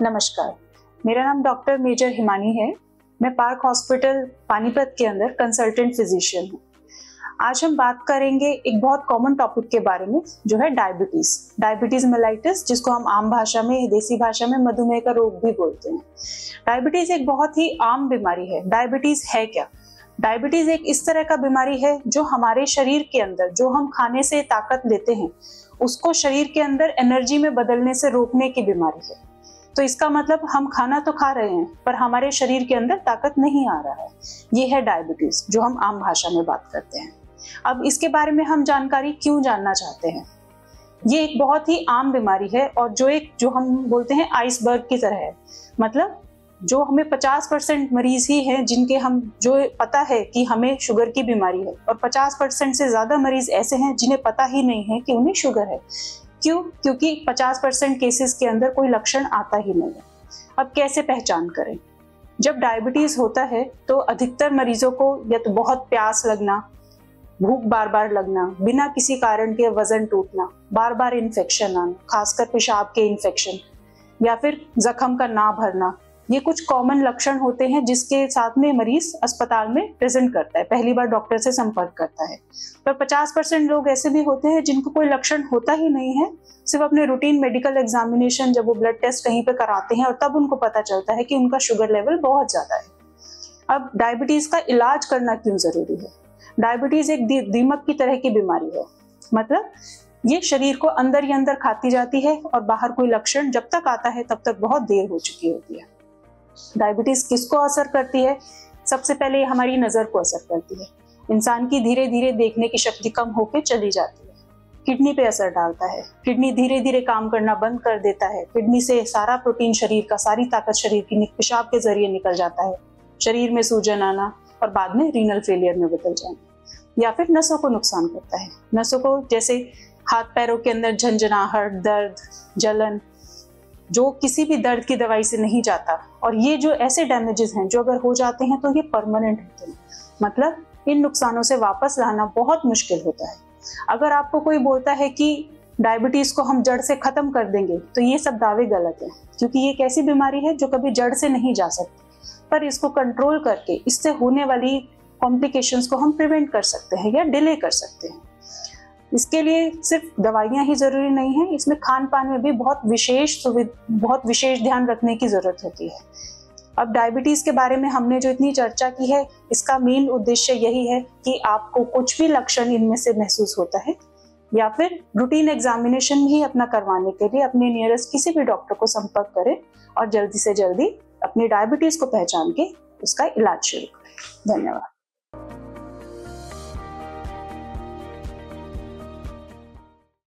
नमस्कार, मेरा नाम डॉक्टर मेजर हिमानी है। मैं पार्क हॉस्पिटल पानीपत के अंदर कंसल्टेंट फिजिशियन हूँ। आज हम बात करेंगे एक बहुत कॉमन टॉपिक के बारे में, जो है डायबिटीज मेलाइटिस, जिसको हम आम भाषा में, देसी भाषा में मधुमेह का रोग भी बोलते हैं। डायबिटीज एक बहुत ही आम बीमारी है। डायबिटीज है क्या? डायबिटीज एक इस तरह का बीमारी है जो हमारे शरीर के अंदर, जो हम खाने से ताकत लेते हैं, उसको शरीर के अंदर एनर्जी में बदलने से रोकने की बीमारी है। तो इसका मतलब हम खाना तो खा रहे हैं पर हमारे शरीर के अंदर ताकत नहीं आ रहा है। ये है डायबिटीज, जो हम आम भाषा में बात करते हैं। अब इसके बारे में हम जानकारी क्यों जानना चाहते हैं? ये एक बहुत ही आम बीमारी है और जो हम बोलते हैं आइसबर्ग की तरह है। मतलब जो हमें 50% मरीज ही हैं जिनके हम जो पता है कि हमें शुगर की बीमारी है, और 50% से ज्यादा मरीज ऐसे हैं जिन्हें पता ही नहीं है कि उन्हें शुगर है। क्यों? क्योंकि 50% केसेस के अंदर कोई लक्षण आता ही नहीं है। अब कैसे पहचान करें? जब डायबिटीज होता है तो अधिकतर मरीजों को या तो बहुत प्यास लगना, भूख बार बार लगना, बिना किसी कारण के वजन टूटना, बार बार इन्फेक्शन आना, खासकर पेशाब के इन्फेक्शन, या फिर जख्म का ना भरना, ये कुछ कॉमन लक्षण होते हैं जिसके साथ में मरीज अस्पताल में प्रेजेंट करता है, पहली बार डॉक्टर से संपर्क करता है। पर 50% लोग ऐसे भी होते हैं जिनको कोई लक्षण होता ही नहीं है, सिर्फ अपने रूटीन मेडिकल एग्जामिनेशन, जब वो ब्लड टेस्ट कहीं पे कराते हैं और तब उनको पता चलता है कि उनका शुगर लेवल बहुत ज्यादा है। अब डायबिटीज का इलाज करना क्यों जरूरी है? डायबिटीज एक दीमक की तरह की बीमारी है। मतलब ये शरीर को अंदर ही अंदर खाती जाती है और बाहर कोई लक्षण जब तक आता है तब तक बहुत देर हो चुकी होती है। डायबिटीज किसको असर करती है? सबसे पहले ये हमारी नजर को असर करती है। इंसान की धीरे धीरे देखने की शक्ति कम होकर चली जाती है। किडनी पे असर डालता है। किडनी धीरे धीरे काम करना बंद कर देता है। किडनी से सारा प्रोटीन शरीर का, सारी ताकत शरीर की पेशाब के जरिए निकल जाता है। शरीर में सूजन आना और बाद में रीनल फेलियर में बदल जाना। या फिर नसों को नुकसान करता है। नसों को, जैसे हाथ पैरों के अंदर झंझनाहट, दर्द, जलन, जो किसी भी दर्द की दवाई से नहीं जाता। और ये जो ऐसे डैमेजेस हैं जो अगर हो जाते हैं तो ये परमानेंट होते हैं। मतलब इन नुकसानों से वापस लाना बहुत मुश्किल होता है। अगर आपको कोई बोलता है कि डायबिटीज को हम जड़ से खत्म कर देंगे, तो ये सब दावे गलत हैं, क्योंकि ये एक ऐसी बीमारी है जो कभी जड़ से नहीं जा सकती। पर इसको कंट्रोल करके इससे होने वाली कॉम्प्लिकेशंस को हम प्रिवेंट कर सकते हैं या डिले कर सकते हैं। इसके लिए सिर्फ दवाइयां ही जरूरी नहीं है, इसमें खान पान में भी बहुत विशेष ध्यान रखने की जरूरत होती है। अब डायबिटीज के बारे में हमने जो इतनी चर्चा की है, इसका मेन उद्देश्य यही है कि आपको कुछ भी लक्षण इनमें से महसूस होता है या फिर रूटीन एग्जामिनेशन ही अपना करवाने के लिए अपने नियरेस्ट किसी भी डॉक्टर को संपर्क करें और जल्दी से जल्दी अपनी डायबिटीज को पहचान के उसका इलाज शुरू करें। धन्यवाद।